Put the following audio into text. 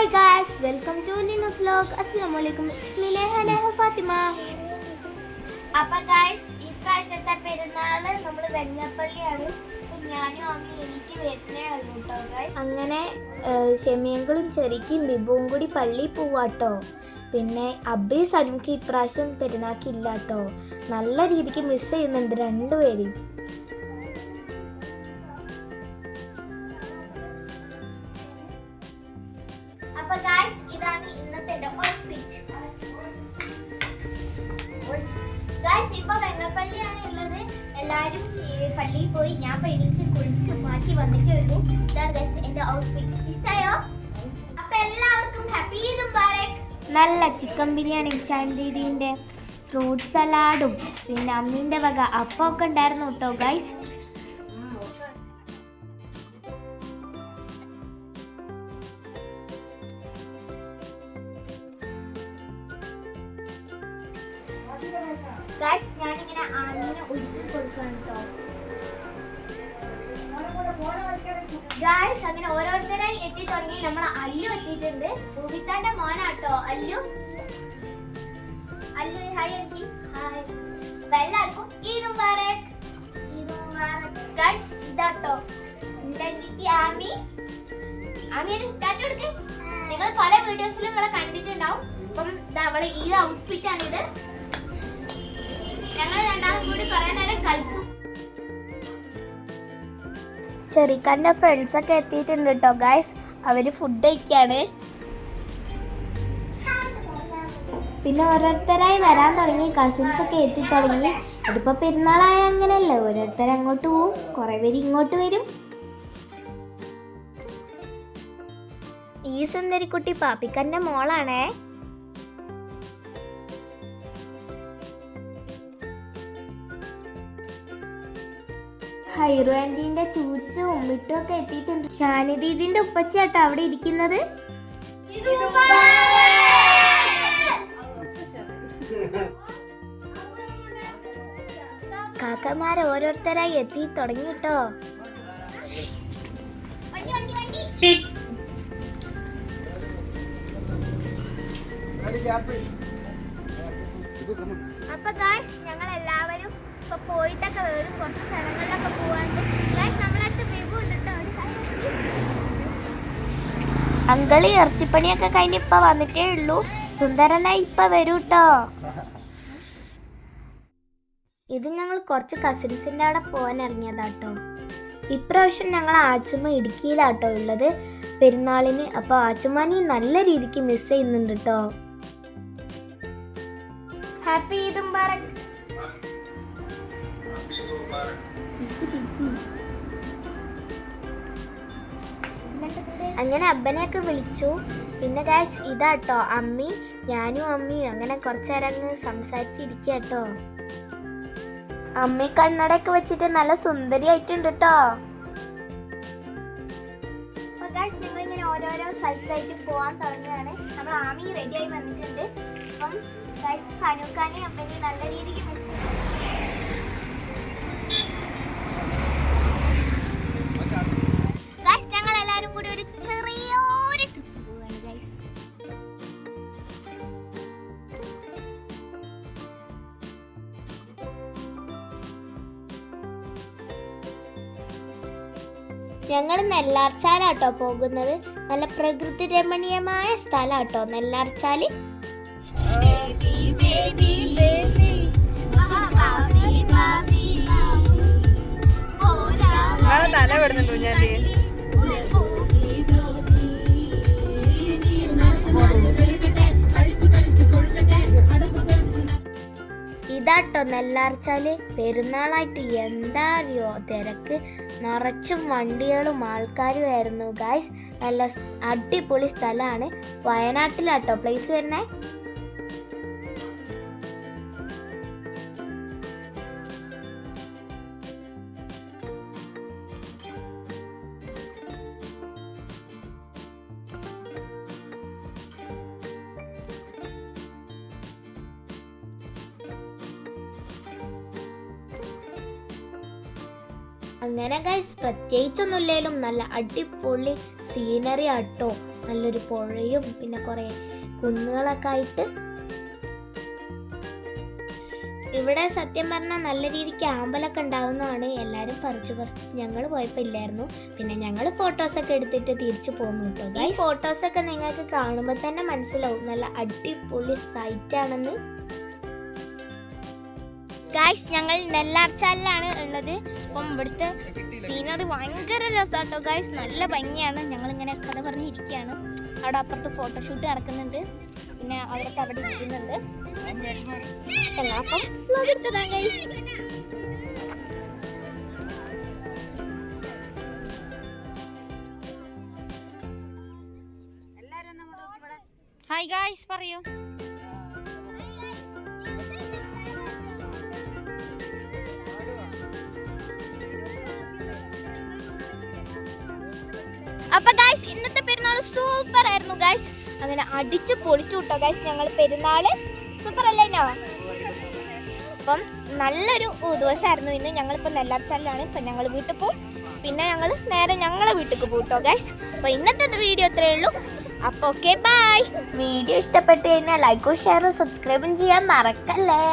Hi guys, welcome to Ninu's vlog. അസ്സലാമു അലൈക്കും. It's me Neha Fathima. അപ്പോൾ ഗായ്സ്, ഈ പ്രാവശ്യത്തെ പെരുന്നാള് നമ്മൾ വെങ്ങപ്പള്ളിയാണ്. ഞാനും അമ്മ എനിക്ക് വരുന്നേ ഉള്ളൂ കേട്ടോ ഗായ്സ്. അങ്ങനെ ഷെമിയങ്കളും ചെറിക്കും ബിബുവും കൂടി പള്ളിയിൽ പോവാട്ടോ. പിന്നെ അബ്ബി സനുക്ക് ഇപ്രാവശ്യം പെരുന്നാക്കില്ല കേട്ടോ. നല്ല രീതിക്ക് മിസ് ചെയ്യുന്നുണ്ട് രണ്ടുപേരും. അപ്പോൾ ഗായ്സ്, ഇതാണ് ഇന്നത്തെ എൻ്റെ ഔട്ട്ഫിറ്റ്. ഗായ്സ്, ഇപ്പോൾ വെങ്ങപ്പള്ളിയാണ് ഉള്ളത്. എല്ലാവരും പള്ളിയിൽ പോയി ഞാൻ പേടിച്ച് കുളിച്ച് മാറ്റി വന്നിട്ടേ ഉള്ളൂ. ഇതാണ് ഗായ്സ് എൻ്റെ ഔട്ട്ഫിറ്റ്. ഇഷ്ടമായോ? അപ്പോൾ എല്ലാവർക്കും ഹാപ്പി ഈദ് മുബാറക്. നല്ല ചിക്കൻ ബിരിയാണി, ചാൻഡീദിൻ്റെ ഫ്രൂട്ട് സലാഡും പിന്നെ അമ്മീൻ്റെ വക അപ്പമൊക്കെ ഉണ്ടായിരുന്നു കേട്ടോ ഗൈസ്. ഗായ്സ്, ഞാനിങ്ങനെ ആമീനെ ഒരുക്കി കൊടുക്കുകയാണ് കേട്ടോ. ഗായ്സ്, അങ്ങനെ ഓരോരുത്തരായി എത്തി തുടങ്ങി. നമ്മൾ അല്ലു എത്തിയിട്ടുണ്ട്. ഭൂമിത്താന്റെ മോനാട്ടോ അല്ലു. അല്ലു ഹായ് എനിക്ക്. ഹായ്. എല്ലാവർക്കും ഈദ് മുബാറക്. ഈദ് മുബാറക്. ഗായ്സ്, ഇതാട്ടോ എൻ്റെ അനിയത്തി ആമി. ആമിയൊരു ടാറ്റ കൊടുക്ക്. നിങ്ങൾ പല വീഡിയോസിലും നമ്മളെ കണ്ടിട്ടുണ്ടാവും. അപ്പം അവളെ ഈ ഔട്ട്ഫിറ്റ് ആണിത്. ഞങ്ങൾ രണ്ടാളും കൂടി കുറേ നേരം കളിച്ചു. ചെറിക്കാൻ്റെ ഫ്രണ്ട്സൊക്കെ എത്തിയിട്ടുണ്ട് കേട്ടോ ഗൈസ്. അവർ ഫുഡ് കഴിക്കാണ്. പിന്നെ ഓരോരുത്തരായി വരാൻ തുടങ്ങി. കസിൻസൊക്കെ എത്തി തുടങ്ങി. അതിപ്പോൾ പെരുന്നാളായ അങ്ങനെയല്ല, ഓരോരുത്തർ അങ്ങോട്ട് പോവും, കുറേ പേര് ഇങ്ങോട്ട് വരും. ഈ സുന്ദരിക്കുട്ടി പാപ്പിക്കൻ്റെ മോളാണേ. ഹൈറു ആൻറ്റീൻ്റെ ചൂച്ചും മിട്ടും ഒക്കെ എത്തിയിട്ടുണ്ട്. ഷാനിദീദിൻ്റെ ഉപ്പച്ചാട്ടോ അവിടെ ഇരിക്കുന്നത്. കാക്കമാർ ഓരോരുത്തരായി എത്തി തുടങ്ങി കേട്ടോ. അപ്പൊ ഗായ്സ്, ഞങ്ങൾ എല്ലാവരും ഇപ്പൊ പോയിട്ടൊക്കെ വരും. കുറച്ച് സ്ഥലങ്ങളിലൊക്കെ പോവാണ്ട്. ഗായ്സ്, നമ്മളടുത്ത് ബിബു ഉണ്ട് കേട്ടോ. അങ്കളി ഇറച്ചിപ്പണിയൊക്കെ കഴിഞ്ഞ് ഇപ്പൊ വന്നിട്ടേ ഉള്ളൂ. സുന്ദരനായി ഇപ്പൊ വരൂ കേട്ടോ. ഇത് ഞങ്ങൾ കുറച്ച് കസിൻസിൻ്റെ അവിടെ പോകാൻ ഇറങ്ങിയതാട്ടോ. ഇപ്രാവശ്യം ഞങ്ങൾ ആച്ചുമ്മ ഇടുക്കിയിലാട്ടോ ഉള്ളത് പെരുന്നാളിന്. അപ്പോൾ ആച്ചുമ്മാനി നല്ല രീതിക്ക് മിസ് ചെയ്യുന്നുണ്ട് കേട്ടോ. ഹാപ്പി ഈദ് മുബാറക്. അങ്ങനെ അബ്ബനെയൊക്കെ വിളിച്ചു. പിന്നെ ഗായ്സ്, ഇതാട്ടോ അമ്മി, ഞാനും അമ്മിയും അങ്ങനെ കുറച്ച് നേരം അങ്ങ് സംസാരിച്ചിരിക്കുക കേട്ടോ. അമ്മി കണ്ണടയൊക്കെ വെച്ചിട്ട് നല്ല സുന്ദരിയായിട്ടുണ്ട് കേട്ടോ. അപ്പൊ ഗായ്സ്, ഞങ്ങളിങ്ങനെ ഓരോരോ സ്ഥലത്തായിട്ട് പോകാൻ തുടങ്ങുകയാണ്. നമ്മൾ ആമി റെഡിയായി വന്നിട്ടുണ്ട്. അപ്പം ഗായ്സ്, സനുക്കാനെ അമ്മനെ നല്ല രീതിക്ക് മിസ് ചെയ്യും. ഗായ്സ്, ഞങ്ങൾ എല്ലാവരും കൂടി ഒരു ചെറിയൊരു ട്രിപ്പ് പോവുകയാണ് ഗായ്സ്. ഞങ്ങൾ നെല്ലാർച്ചാലാട്ടോ പോകുന്നത്. നല്ല പ്രകൃതി രമണീയമായ സ്ഥലമാട്ടോ നെല്ലാർച്ചാല്. തല വിടുന്നുണ്ടോ ഞാൻ? ഇതാട്ടോ നെല്ലാർച്ചാല്. പെരുന്നാളായിട്ട് എന്താ അറിയോ തിരക്ക്. നിറച്ചും വണ്ടികളും ആൾക്കാരും ആയിരുന്നു ഗായ്സ്. നല്ല അടിപൊളി സ്ഥലമാണ്. വയനാട്ടിലാട്ടോ പ്ലേസ് വരുന്നേ. അങ്ങനെ ഗൈസ് പ്രത്യേകിച്ചൊന്നുമില്ലേലും നല്ല അടിപൊളി സീനറി ആട്ടോ. നല്ലൊരു പുഴയും പിന്നെ കുറേ കുന്നുകളൊക്കെ ആയിട്ട്. ഇവിടെ സത്യം പറഞ്ഞാൽ നല്ല രീതിക്ക് ആമ്പലൊക്കെ ഉണ്ടാവുന്നതാണ്. എല്ലാവരും പറിച്ച് ഞങ്ങൾ പോയപ്പോൾ ഇല്ലായിരുന്നു. പിന്നെ ഞങ്ങൾ ഫോട്ടോസൊക്കെ എടുത്തിട്ട് തിരിച്ചു പോന്നു കേട്ടോ. ഈ ഫോട്ടോസൊക്കെ നിങ്ങൾക്ക് കാണുമ്പോൾ തന്നെ മനസ്സിലാവും നല്ല അടിപൊളി സൈറ്റാണെന്ന്. ഗൈസ് ഞങ്ങൾ നെല്ലാർച്ചാലിലാണ് ഉള്ളത്. അപ്പം ഇവിടുത്തെ സീനറി ഭയങ്കര രസമാട്ടോ ഗൈസ്, നല്ല ഭംഗിയാണ്. ഞങ്ങളിങ്ങനെ കഥ പറഞ്ഞിരിക്കുകയാണ്. അവിടെ അപ്പുറത്ത് ഫോട്ടോഷൂട്ട് നടക്കുന്നുണ്ട്, പിന്നെ അവരൊക്കെ അവിടെ ഇരിക്കുന്നുണ്ട്. അപ്പം vlog എടുത്തതാ ഗൈസ്. ഹായ് ഗൈസ് പറയൂ. അപ്പൊ ഗൈസ് ഇന്നത്തെ പെരുന്നാൾ സൂപ്പർ ആയിരുന്നു ഗൈസ്. അങ്ങനെ അടിച്ച് പൊളിച്ചു വിട്ടോ ഗൈസ്. ഞങ്ങൾ പെരുന്നാള് സൂപ്പർ അല്ലേനോ? അപ്പം നല്ലൊരു ദിവസമായിരുന്നു ഇന്ന്. ഞങ്ങളിപ്പോൾ നെല്ലാർച്ചാലിലാണ്. ഇപ്പം ഞങ്ങൾ വീട്ടിൽ പോകും, പിന്നെ ഞങ്ങൾ നേരെ ഞങ്ങളെ വീട്ടിലേക്ക് പോകും കേട്ടോ ഗൈസ്. അപ്പോൾ ഇന്നത്തെ വീഡിയോ ഇത്രയേ ഉള്ളൂ. അപ്പോൾ ഓക്കെ ബൈ. വീഡിയോ ഇഷ്ടപ്പെട്ട് കഴിഞ്ഞാൽ ലൈക്കും ഷെയറും സബ്സ്ക്രൈബും ചെയ്യാൻ മറക്കല്ലേ.